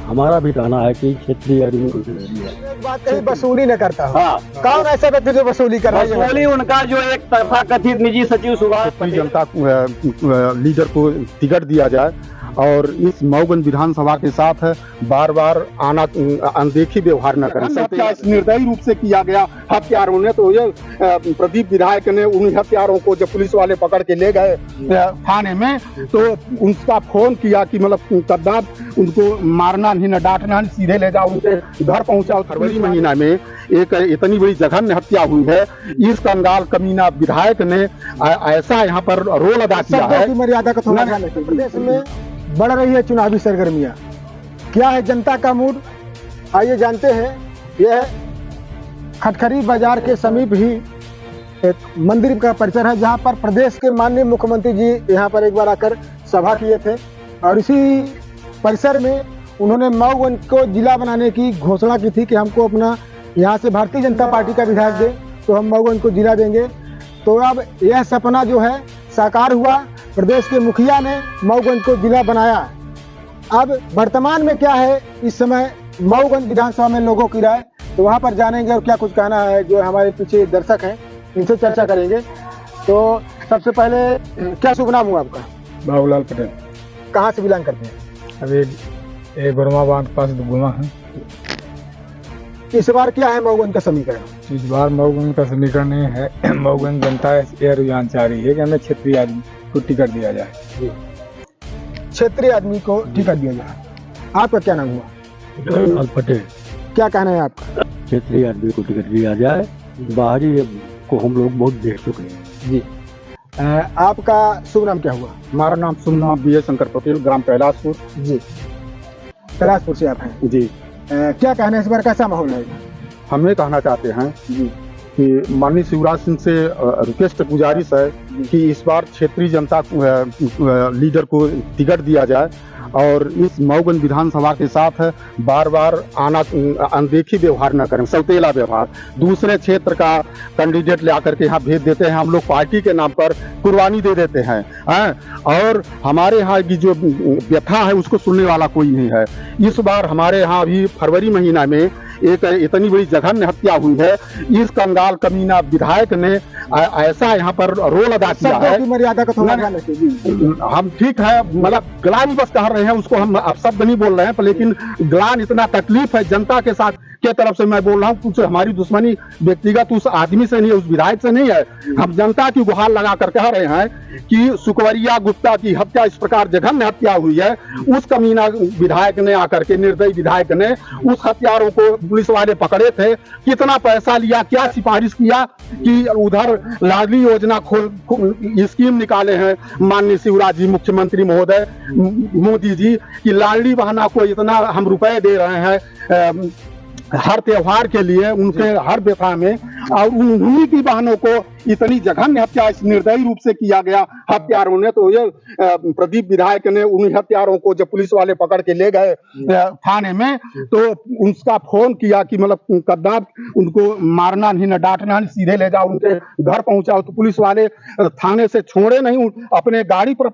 हमारा भी कहना है कि क्षेत्रीय आदमी को एक बात कहीं वसूली न करता हो। हाँ, कौन ऐसा व्यक्ति जो वसूली कर रहा है? वसूली उनका जो एक तरफा कथित निजी सचिव सुभाष जनता लीडर को टिकट दिया जाए और इस मऊगंज विधानसभा के साथ बार बार आना अनदेखी व्यवहार न करें। हत्या इस निर्दयी रूप से किया गया हत्यारों ने, तो ये प्रदीप विधायक ने उन हत्यारों को जब पुलिस वाले पकड़ के ले गए थाने में, तो उनका फोन किया कि मतलब कद्दाब उनको मारना नहीं, न डांटना नहीं, सीधे ले जाओ उनके घर पहुंचाओ। फरवरी महीना में एक इतनी बड़ी जघन्य हत्या हुई है, इस कंगाल कमीना विधायक ने ऐसा यहाँ पर रोल अदा किया है। मर्यादा का थोड़ा ध्यान रखें। प्रदेश में बढ़ रही है चुनावी सरगर्मियां, क्या है जनता का मूड, आइए जानते हैं। यह खटखरी बाजार के समीप ही एक मंदिर का परिसर है, जहां पर प्रदेश के माननीय मुख्यमंत्री जी यहां पर एक बार आकर सभा किए थे और इसी परिसर में उन्होंने मऊगंज को जिला बनाने की घोषणा की थी कि हमको अपना यहाँ से भारतीय जनता पार्टी का विधायक दे तो हम मऊगंज को जिला देंगे। तो अब यह सपना जो है साकार हुआ, प्रदेश के मुखिया ने मऊगंज को जिला बनाया। अब वर्तमान में क्या है इस समय मऊगंज विधानसभा में लोगों की राय, तो वहां पर जानेंगे और क्या कुछ कहना है जो हमारे पीछे दर्शक हैं इनसे चर्चा करेंगे। तो सबसे पहले क्या शुभ नाम हुआ आपका? बाबूलाल पटेल। कहाँ से बिलोंग करते हैं? अभी गुरमा बांध पास गुमा है। इस बार क्या है मऊगंज का समीकरण? इस बार मऊगंज का समीकरण ये है, मऊगंज जनता यह रुझान चाह रही है कि हमें क्षेत्रीय आदमी को टिकट दिया जाए। क्षेत्रीय आदमी को टिकट दिया जाए। आपका क्या नाम हुआ? पटेल। क्या कहना है आपका? क्षेत्रीय आदमी को टिकट दिया जाए, बाहरी को हम लोग बहुत देख चुके हैं जी। आपका शुभ नाम क्या हुआ? हमारा नाम शुभ नाम विजय शंकर पटेल, ग्राम कैलाशपुर जी। कैलाशपुर से आप हैं जी। क्या कहना है इस बार कैसा माहौल है? हम ये कहना चाहते हैं जी कि माननीय शिवराज सिंह से रिक्वेस्ट गुजारिश है कि इस बार क्षेत्रीय जनता लीडर को टिकट दिया जाए और इस मऊगंज विधानसभा के साथ बार बार आना अनदेखी व्यवहार न करें, सौतेला व्यवहार। दूसरे क्षेत्र का कैंडिडेट ले आकर के यहाँ भेज देते हैं, हम लोग पार्टी के नाम पर कुर्बानी दे देते हैं और हमारे यहाँ की जो व्यथा है उसको सुनने वाला कोई नहीं है। इस बार हमारे यहाँ अभी फरवरी महीना में एक इतनी बड़ी जघन्य हत्या हुई है, इस कंगाल कमीना विधायक ने ऐसा यहाँ पर रोल अदा किया है। मर्यादा का थोड़ा ध्यान रखें। हम ठीक है, मतलब ग्लान बस कह रहे हैं उसको, हम अब शब्द नहीं बोल रहे हैं, लेकिन ग्लान इतना तकलीफ है जनता के साथ के तरफ से मैं बोल रहा हूँ। कुछ हमारी दुश्मनी व्यक्तिगत उस आदमी से नहीं है, उस विधायक से नहीं है, हम जनता की गुहार लगा कर कह रहे हैं कि सुकवरिया गुप्ता की हत्या इस प्रकार जघन्य हत्या हुई है, उस कमीना विधायक ने आकर के, निर्दयी विधायक ने उस हत्यारों को पुलिस वाले पकड़े थे, कितना पैसा लिया, क्या सिफारिश किया कि उधर लाडली योजना स्कीम निकाले हैं माननीय शिवराज जी मुख्यमंत्री महोदय मोदी जी की लाडली बहना को इतना हम रुपए दे रहे हैं हर त्योहार के लिए उनके हर व्यथा में, और उन्हीं की बहनों को इतनी जघन्य हत्या इस निर्दयी रूप से किया गया हत्यारों ने। तो ये प्रदीप विधायक ने उन हत्यारों को जब पुलिस वाले पकड़ के ले गए थाने में, तो उनका फोन किया कि मतलब कद्दाब उनको मारना नहीं, न डांटना नहीं, सीधे ले जाओ उनके घर पहुंचाओ। तो पुलिस वाले थाने से छोड़े नहीं, अपने गाड़ी पर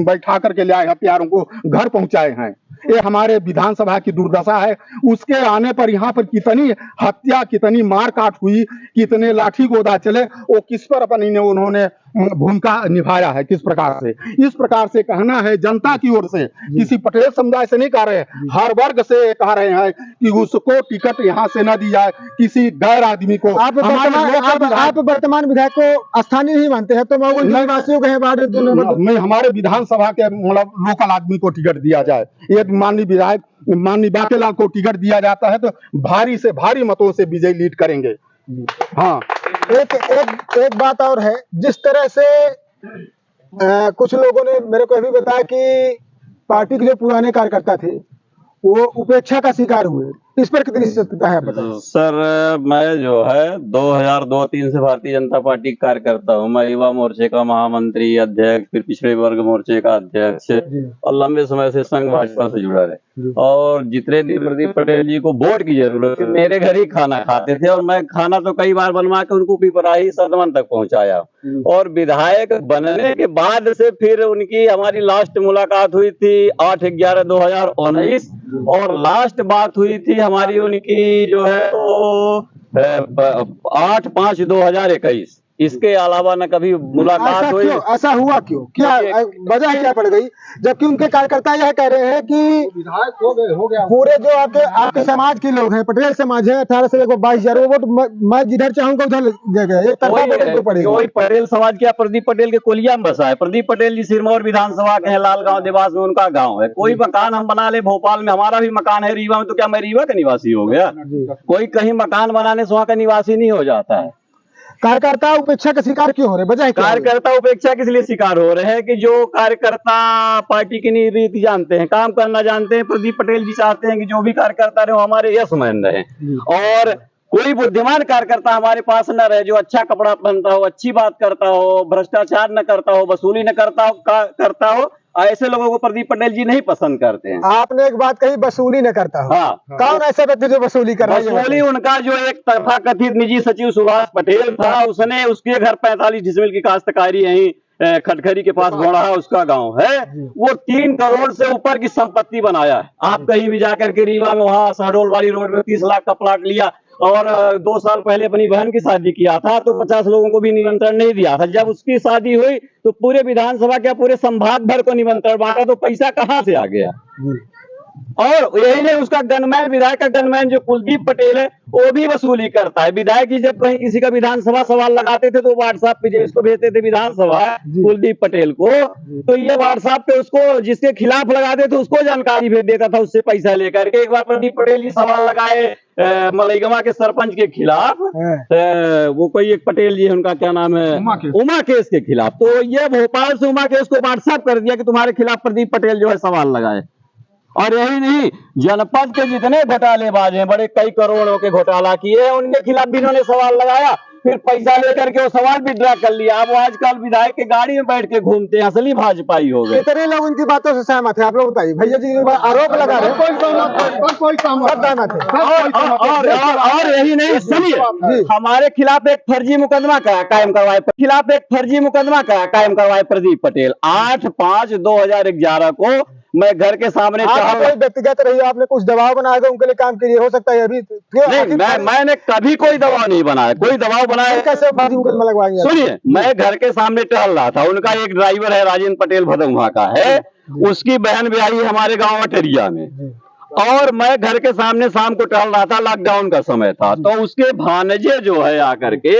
बैठा करके ले आए, हत्यारों को घर पहुंचाए हैं। ये हमारे विधानसभा की दुर्दशा है। उसके आने पर यहाँ पर कितनी हत्या, कितनी मारकाट हुई, कितने लाठी गोदा चले, वो किस पर अपनी उन्होंने भूमिका निभाया है, किस प्रकार से। इस प्रकार से कहना है जनता की ओर से, किसी पटेल समुदाय से नहीं कह रहे, हर वर्ग से कह रहे हैं कि उसको टिकट यहाँ से न दी जाए, किसी गैर आदमी को। आप वर्तमान विधायक को स्थानीय नहीं मानते हैं, तो निवासियों के मैं हमारे विधानसभा के मतलब लोकल आदमी को टिकट दिया जाए। ये माननीय विधायक माननीय बाकेलाल को टिकट दिया जाता है तो भारी से भारी मतों से विजय लीड करेंगे। हाँ, एक बात और है, जिस तरह से कुछ लोगों ने मेरे को भी बताया कि पार्टी के जो पुराने कार्यकर्ता थे वो उपेक्षा का शिकार हुए, इस पर कितनी सत्यता है बताइए। सर, मैं जो है 2002-03 से भारतीय जनता पार्टी का कार्यकर्ता हूँ। मैं युवा मोर्चे का महामंत्री, अध्यक्ष, फिर पिछड़े वर्ग मोर्चे का अध्यक्ष और लंबे समय से संघ भाजपा से जुड़ा रहे। और जितने दिन प्रदीप पटेल जी को वोट की जरूरत थी, मेरे घर ही खाना खाते थे और मैं खाना तो कई बार बनवा के उनको पिपराही सदमन तक पहुंचाया। और विधायक बनने के बाद से फिर उनकी हमारी लास्ट मुलाकात हुई थी 8/11/2019 और लास्ट बात हुई थी हमारी उनकी जो है तो 8/5/2021। इसके अलावा न कभी मुलाकात हुई। ऐसा हुआ क्यों? क्या वजह क्या पड़ गई? जबकि उनके कार्यकर्ता यह कह रहे हैं कि विधायक हो गया पूरे जो आपके समाज के लोग हैं, पटेल समाज है, 18 से लेकर 22,000 वोट मैं जिधर चाहूंगा उधर जगह एक तरफा वोट पड़ेगा। कोई पटेल समाज क्या प्रदीप पटेल के कोलिया में बसा है। प्रदीप पटेल जी सिरमौर विधानसभा के हैं, लालगांव देवास में उनका गांव है। कोई मकान हम बना ले, भोपाल में हमारा भी मकान है, रीवा में, तो क्या मैं रीवा का निवासी हो गया? कोई कहीं मकान बनाने से वहाँ का निवासी नहीं हो जाता है। कार्यकर्ता उपेक्षा का शिकार क्यों हो रहे? वजह कार्यकर्ता उपेक्षा किस लिए शिकार हो रहे हैं कि जो कार्यकर्ता पार्टी की नीति जानते हैं, काम करना जानते हैं। प्रदीप पटेल जी चाहते हैं कि जो भी कार्यकर्ता रहे हमारे यशमैन रहे और कोई बुद्धिमान कार्यकर्ता हमारे पास न रहे जो अच्छा कपड़ा पहनता हो, अच्छी बात करता हो, भ्रष्टाचार न करता हो, वसूली न करता हो। ऐसे लोगों को प्रदीप पटेल जी नहीं पसंद करते हैं। आपने एक बात कही, वसूली न करता हो। हाँ, कौन ऐसा व्यक्ति जो वसूली कर रहा है? वसूली उनका जो एक तरफा कथित निजी सचिव सुभाष पटेल था, उसने उसके घर 45 डिसमिल की काश्तकारी यहीं खटखरी के पास घोड़ा उसका गांव है, वो 3 करोड़ से ऊपर की संपत्ति बनाया है। आप कहीं भी जाकर के रीवा में वहां शहडोल वाली रोड में 30 लाख का प्लाट लिया और 2 साल पहले अपनी बहन की शादी किया था तो 50 लोगों को भी निमंत्रण नहीं दिया था। जब उसकी शादी हुई तो पूरे विधानसभा के पूरे संभाग भर को निमंत्रण बांटा, तो पैसा कहाँ से आ गया? और यही नहीं, उसका गनमैन, विधायक का गनमैन जो कुलदीप पटेल है वो भी वसूली करता है। विधायक जी जब कहीं किसी का विधानसभा सवाल लगाते थे तो व्हाट्सएप पे इसको भेजते थे विधानसभा कुलदीप पटेल को, तो ये व्हाट्सएप पे उसको जिसके खिलाफ लगाते थे उसको जानकारी भेज देता था उससे पैसा लेकर के। एक बार प्रदीप पटेल जी सवाल लगाए मलईगमा के सरपंच के खिलाफ, वो कोई एक पटेल जी है, उनका क्या नाम है, उमा केस के खिलाफ, तो ये भोपाल से उमा केस को व्हाट्सएप कर दिया कि तुम्हारे खिलाफ प्रदीप पटेल जो है सवाल लगाए। और यही नहीं, जनपद के जितने घोटालेबाज हैं, बड़े कई करोड़ों के घोटाला किए हैं, उनके खिलाफ भी इन्होंने सवाल लगाया, फिर पैसा लेकर के वो सवाल विड्रा कर लिया। अब वो आजकल विधायक के गाड़ी में बैठ के घूमते हैं, असली भाजपाई हो गए। कितने लोग उनकी बातों से सहमत है? आप लोग बताइए। भैया जी आरोप लगा रहे हैं, कोई सहमत है। और यही नहीं, सुनिए, हमारे खिलाफ एक फर्जी मुकदमा कायम करवाए प्रदीप पटेल 8/5/2011 को। मैं घर के सामने कोई व्यक्तिगत रही, आपने कुछ दबाव बनाया उनके लिए काम के लिए, हो सकता है अभी नहीं, मैंने कभी कोई दबाव नहीं बनाया। कोई दबाव बनाया कैसे फर्जी मुकदमा लगवाएंगे? सुनिए, मैं घर के सामने टहल रहा था, उनका एक ड्राइवर है राजेंद्र पटेल भदौहा का है, उसकी बहन ब्याही हमारे गांव अटरिया में, और मैं घर के सामने शाम को टहल रहा था, लॉकडाउन का समय था, तो उसके भांजे जो है आकर के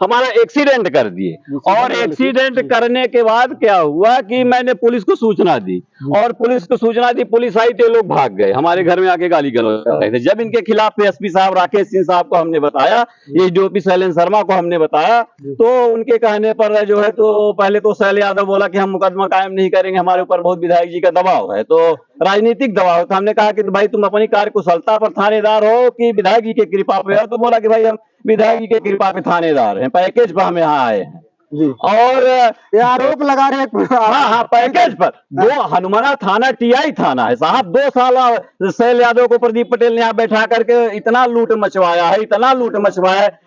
हमारा एक्सीडेंट कर दिए। और एक्सीडेंट करने के बाद क्या हुआ कि मैंने पुलिस को सूचना दी, और पुलिस को सूचना दी, पुलिस आई तो लोग भाग गए, हमारे घर में आके गाली गलौज कर रहे थे। जब इनके खिलाफ एसपी साहब राकेश सिंह साहब को हमने बताया, एसडीओपी शैलेंद्र शर्मा को हमने बताया, तो उनके कहने पर जो है तो पहले तो शैल यादव बोला कि हम मुकदमा कायम नहीं करेंगे, हमारे ऊपर बहुत विधायक जी का दबाव है, तो राजनीतिक दबाव था। हमने कहा कि भाई तुम अपनी कार्यकुशलता पर थानेदार हो कि विधायक जी की कृपा पे हो? तो बोला कि भाई हम विधायक जी के कृपा पे थानेदार हैं, पैकेज पर हम यहाँ आए हैं जी। और ये आरोप लगा रहे हैं हाँ, पैकेज पर। जो हनुमाना थाना टीआई थाना है साहब, 2 साल शैल यादव को प्रदीप पटेल ने यहाँ बैठा करके इतना लूट मचवाया है,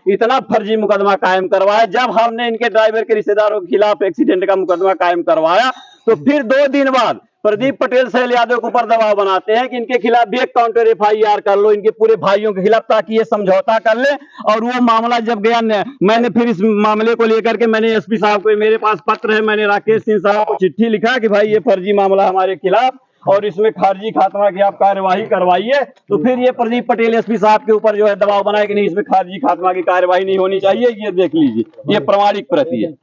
इतना फर्जी मुकदमा कायम करवाया। जब हमने इनके ड्राइवर के रिश्तेदारों के खिलाफ एक्सीडेंट का मुकदमा कायम करवाया तो फिर 2 दिन बाद प्रदीप पटेल शैल यादव के ऊपर दबाव बनाते हैं कि इनके खिलाफ भी एक काउंटर FIR कर लो, इनके पूरे भाइयों के खिलाफ, ताकि ये समझौता कर ले। और वो मामला जब गया, मैंने फिर इस मामले को लेकर के मैंने एसपी साहब को, मेरे पास पत्र है, मैंने राकेश सिंह साहब को चिट्ठी लिखा कि भाई ये फर्जी मामला हमारे खिलाफ और इसमें खारिजी खात्मा की आप कार्यवाही करवाइए। तो फिर ये प्रदीप पटेल एसपी साहब के ऊपर जो है दबाव बनाया कि नहीं, इसमें खारिजी खात्मा की कार्यवाही नहीं होनी चाहिए। ये देख लीजिए, ये प्रमाणिक प्रति है,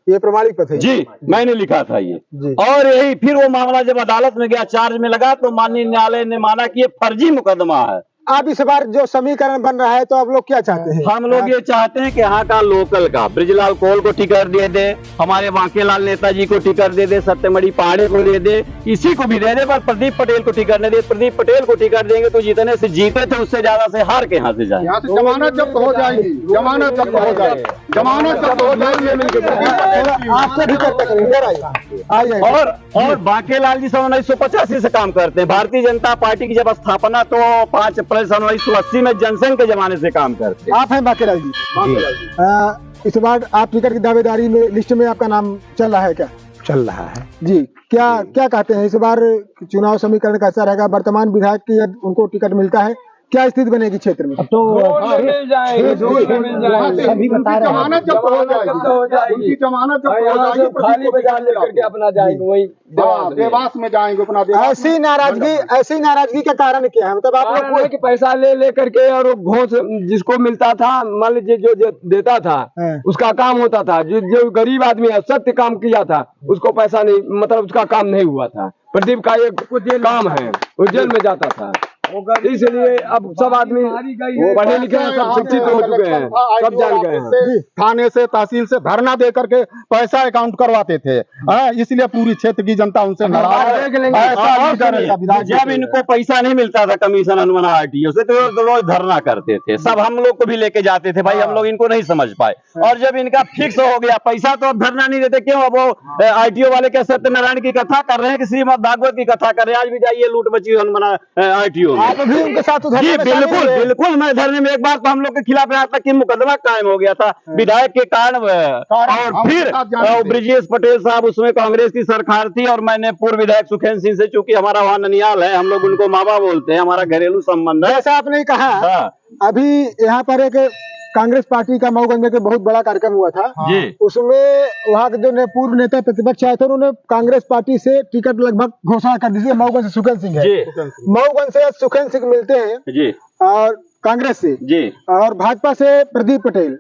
ये प्रमाणिक पत्र जी, मैंने लिखा था ये। और यही फिर वो मामला जब अदालत में गया, चार्ज में लगा, तो माननीय न्यायालय ने माना कि ये फर्जी मुकदमा है। आप इस बार जो समीकरण बन रहा है तो आप लोग क्या चाहते हैं? हम लोग ये चाहते हैं कि यहाँ का लोकल का ब्रिजलाल कोल को टिकट दे दे, हमारे बांकेलाल नेताजी को टिकट दे दे, सत्यमणि पहाड़े को दे दे, इसी को भी दे दे, पर प्रदीप पटेल को टिकट न दे। प्रदीप पटेल को टिकट देंगे तो जितने से जीते थे उससे ज्यादा से हार के यहाँ से जाए। यहाँ से जमानत जब्त हो जाएगी, जमानत जब्त हो जाएगी। आपसे भी चर्चा करेंगे। और बांकेलाल जी 1985 से काम करते हैं। भारतीय जनता पार्टी की जब स्थापना तो 5 अप्रैल 1980 में जनसंघ के जमाने से काम करते हैं। आप हैं बांकेलाल जी। इस बार आप टिकट की दावेदारी में लिस्ट में आपका नाम चल रहा है क्या? चल रहा है। जी, क्या क्या कहते हैं इस बार चुनाव समीकरण कैसा रहेगा? वर्तमान विधायक की यदि उनको टिकट मिलता है, क्या स्थिति बनेगी क्षेत्र में? तो मिल जाएंगे, सभी बता रहे हैं। जमानत जब हो जाएगी, उनकी जमानत जब हो जाएगी, खाली बाजार लेकर के अपना जाएंगे वही देवास में जाएंगे अपना। ऐसी नाराजगी का कारण क्या है? मतलब आप लोग कि पैसा ले करके और घोष जिसको मिलता था, मान लीजिए जो देता था उसका काम होता था, जो गरीब आदमी है सत्य काम किया था उसको पैसा नहीं, मतलब उसका काम नहीं हुआ था। प्रदीप का एक काम है, वो जेल में जाता था, इसलिए अब सब आदमी पढ़े लिखे हैं, सब शिक्षित हो चुके हैं, सब जान गए हैं। थाने से तहसील से धरना दे करके पैसा अकाउंट करवाते थे, इसलिए पूरी क्षेत्र की जनता उनसे नाराज है। जब इनको पैसा नहीं मिलता था कमीशन अनुमान आरटीओ से तो रोज धरना करते थे, सब हम लोग को भी लेके जाते थे, भाई हम लोग इनको नहीं समझ पाए। और जब इनका फिक्स हो गया पैसा तो अब धरना नहीं देते। क्यों? अब वो आरटीओ वाले क्या सत्यनारायण की कथा कर रहे हैं कि श्रीमद भागवत की कथा कर रहे हैं? आज भी जाइए लूट मची हनुमान आरटीओ। आप भी उनके साथ जी बिल्कुल मैं धरने में एक बार तो हम लोग के खिलाफ यहाँ तक कि मुकदमा कायम हो गया था विधायक के कारण। और फिर ब्रिजेश पटेल साहब, उसमें कांग्रेस की सरकार थी और मैंने पूर्व विधायक सुखेंद्र सिंह से, चूंकि हमारा वहाँ ननियाल है, हम लोग उनको मामा बोलते हैं, हमारा घरेलू संबंध है। जैसा आपने कहा अभी यहाँ पर एक कांग्रेस पार्टी का मऊगंज में बहुत बड़ा कार्यक्रम हुआ था जी। उसमें वहाँ के जो पूर्व नेता प्रतिपक्ष आए थे उन्होंने कांग्रेस पार्टी से टिकट लगभग घोषणा कर दी थी। मऊगंज से सुखेंद्र सिंह है, मऊगंज से सुखेंद्र सिंह मिलते हैं जी, और कांग्रेस से जी, और भाजपा से प्रदीप पटेल,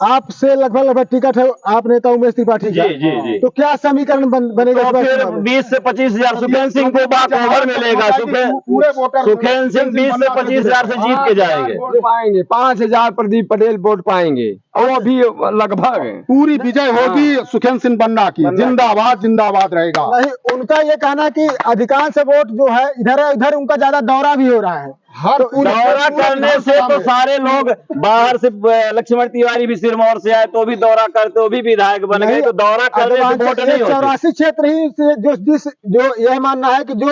आपसे लगभग टिकट है, आप नेता उमेश त्रिपाठी का। जी। तो क्या समीकरण बनेगा? तो फिर 20 से 25,000 सुखेंद्र सिंह को बात ओवर मिलेगा। सुखेंद्र सिंह 20 से 25,000 से जीत के जाएंगे, पाएंगे 5,000 प्रदीप पटेल वोट पाएंगे, और भी लगभग पूरी विजय होगी सुखेंद्र सिंह बन्ना की। जिंदाबाद जिंदाबाद रहेगा। नहीं, उनका ये कहना कि अधिकांश वोट जो है इधर उनका ज्यादा दौरा भी हो रहा है। दौरा करने से तो सारे लोग बाहर से, लक्ष्मण तिवारी भी सिरमौर से आए तो भी दौरा करते, वो भी विधायक बन गए, तो दौरा करने से वोट नहीं होते। 84 क्षेत्र ही से जो यह मानना है कि जो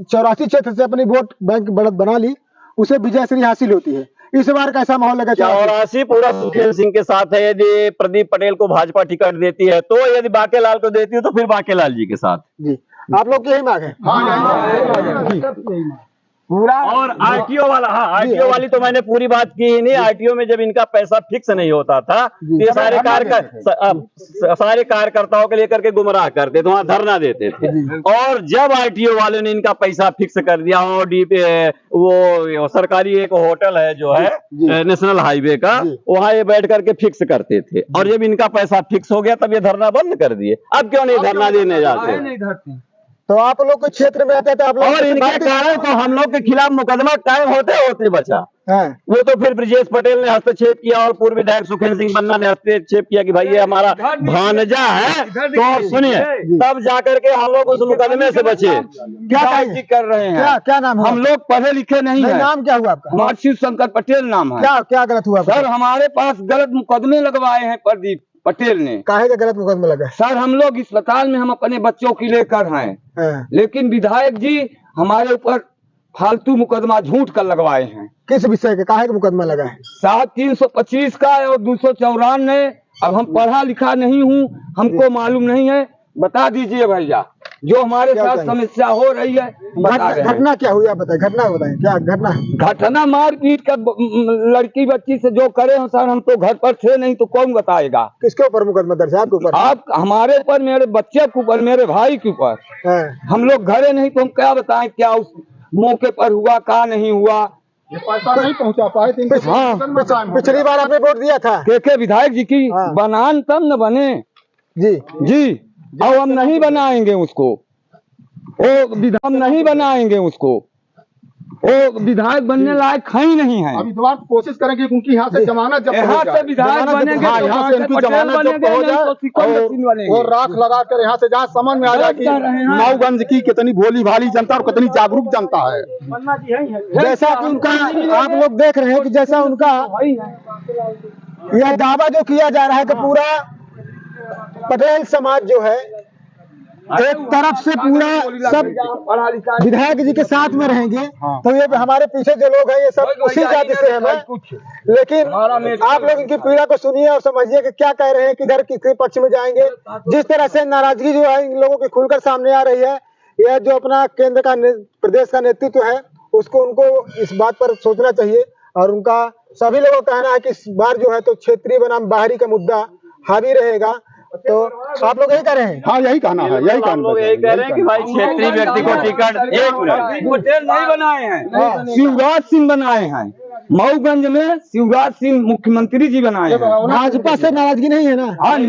84 क्षेत्र से अपनी वोट बैंक बढ़त बना ली उसे विजयश्री हासिल होती है। इस बार कैसा माहौल लगा? 84 पूरा सुखेंद्र सिंह के साथ है। यदि प्रदीप पटेल को भाजपा टिकट देती है तो, यदि बाकेलाल को देती है तो फिर बाकेलाल जी के साथ। जी, आप लोग की यही मांग है? पूरा। और आरटीओ वाला, हाँ आरटीओ वाली तो मैंने पूरी बात की ही नहीं। आरटीओ में जब इनका पैसा फिक्स नहीं होता था ये सारे कार्यकर्ताओं के लेकर के गुमराह करते थे, वहाँ धरना देते थे। और जब आरटीओ वालों ने इनका पैसा फिक्स कर दिया, और वो सरकारी एक होटल है जो है नेशनल हाईवे का, वहाँ ये बैठ करके फिक्स करते थे। और जब इनका पैसा फिक्स हो गया तब ये धरना बंद कर दिए। अब क्यों नहीं धरना देने जाते? तो आप लोग के क्षेत्र में आते थे आप लोग, और इनके कारण तो हम लोग के खिलाफ मुकदमा कायम होते होते बचा। वो तो फिर ब्रिजेश पटेल ने हस्तक्षेप किया और पूर्व विधायक सुखेंद्र सिंह बन्ना ने हस्तक्षेप किया कि भाई ये हमारा भांजा है। तो सुनिए, तब जाकर के हम लोग उस मुकदमे से बचे। क्या कर रहे हैं? क्या नाम? हम लोग पढ़े लिखे नहीं है। नाम क्या हुआ आपका? मार्कशीट शंकर पटेल नाम है। क्या गलत हुआ सर? हमारे पास गलत मुकदमे लगवाए हैं प्रदीप पटेल ने। काहे का गलत मुकदमा लगा? सर हम लोग अस्पताल में हम अपने बच्चों की लेकर हैं, लेकिन विधायक जी हमारे ऊपर फालतू मुकदमा झूठ कर लगवाए हैं। किस विषय का? काहे का मुकदमा लगा है? 325 का और 294। अब हम पढ़ा लिखा नहीं हूँ, हमको मालूम नहीं है, बता दीजिए भैया। जो हमारे साथ समस्या हो रही है घटना क्या हुई आप बताएं? घटना बताएं, क्या घटना? घटना मारपीट का लड़की बच्ची से जो करे हो सर, हम तो घर पर थे नहीं तो कौन बताएगा? किसके ऊपर मुकदमा दर्ज है? आपके ऊपर? आप हमारे ऊपर, मेरे बच्चे के ऊपर, मेरे भाई के ऊपर। हम लोग घरे नहीं तो हम क्या बताएं क्या उस मौके पर हुआ, क्या नहीं हुआ। ये पैसा नहीं पहुंचा पाए थे। हाँ, पिछली बार आपने वोट दिया था के विधायक जी की बनान तब न बने। जी और हम नहीं बनाएंगे उसको, हम नहीं बनाएंगे उसको, वो विधायक बनने लायक है ही नहीं है। अभी दोबारा कोशिश करेंगे उनकी यहाँ से जमानत जब यहाँ से विधायक बनेंगे, यहाँ से इनकी जमानत जब हो जाए और राख लगा कर यहाँ से जहाँ समझ में आ जाए कि मऊगंज की कितनी भोली भाली जनता और कितनी जागरूक जनता है। जैसा कि उनका आप लोग देख रहे हैं कि जैसा उनका यह दावा जो किया जा रहा है कि पूरा पटेल समाज जो है एक तरफ से पूरा सब विधायक जी के साथ में रहेंगे, तो ये हमारे पीछे जो लोग हैं ये सब उसी जाति से हैं। लेकिन आप लोग इनकी पीड़ा को सुनिए और समझिए कि क्या कह रहे हैं, किधर किसके पक्ष में जाएंगे। जिस तरह से नाराजगी जो है इन लोगों की खुलकर सामने आ रही है, यह जो अपना केंद्र का प्रदेश का नेतृत्व है उसको उनको इस बात पर सोचना चाहिए। और उनका सभी लोगों का कहना है कि इस बार जो है तो क्षेत्रीय बनाम बाहरी का मुद्दा हावी रहेगा। तो आप लोग यही कह रहे हैं? हाँ, यही कहना है, यही कहना लोग यही कह रहे हैं कि भाई क्षेत्रीय व्यक्ति को टिकट पटेल नहीं बनाए हैं, शिवराज सिंह बनाए हैं। मऊगंज में शिवराज सिंह मुख्यमंत्री जी बनाए हैं। भाजपा से नाराजगी नहीं है ना? हम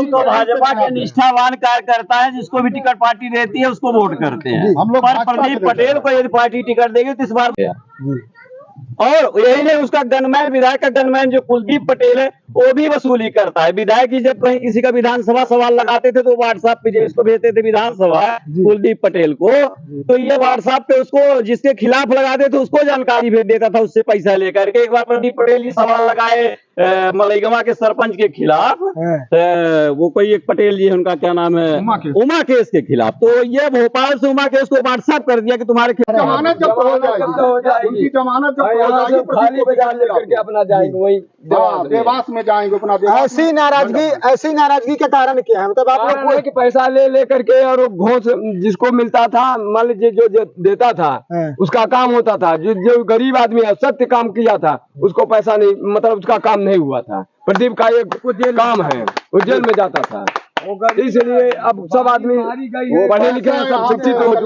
तो भाजपा के निष्ठावान कार्यकर्ता है, जिसको भी टिकट पार्टी देती है उसको वोट करते हैं। हम लोग पर प्रदीप पटेल को यदि पार्टी टिकट देगी तो इस बार और यही नहीं, उसका गनमैन, विधायक का गनमैन जो कुलदीप पटेल है वो भी वसूली करता है। विधायक जी जब कहीं किसी का विधानसभा सवाल लगाते थे तो व्हाट्सएप पे इसको भेजते थे विधानसभा कुलदीप पटेल को, तो ये व्हाट्सएप पे उसको जिसके खिलाफ लगाते थे उसको जानकारी भेज देता था उससे पैसा लेकर के। एक बार प्रदीप पटेल जी सवाल लगाए मलईगवा के सरपंच के खिलाफ, वो कोई एक पटेल जी है, उनका क्या नाम है, उमा केस के खिलाफ, तो ये भोपाल से उमा केस को व्हाट्सएप कर दिया कि तुम्हारे जमानत जब हो जाएगी, जमानत जब खाली बाजार लेकर के अपना जाएंगे वही देवास में जाएंगे अपना। ऐसी नाराजगी का कारण क्या है? मतलब आप लोग को पैसा ले करके और घोष जिसको मिलता था, मान लीजिए जो देता था उसका काम होता था। जो गरीब आदमी है सत्य काम किया था उसको पैसा नहीं, मतलब उसका काम नहीं हुआ था। प्रदीप का एक काम है, वो जेल में जाता था। इसलिए अब सब आदमी पढ़े लिखे सब शिक्षित हो चुके।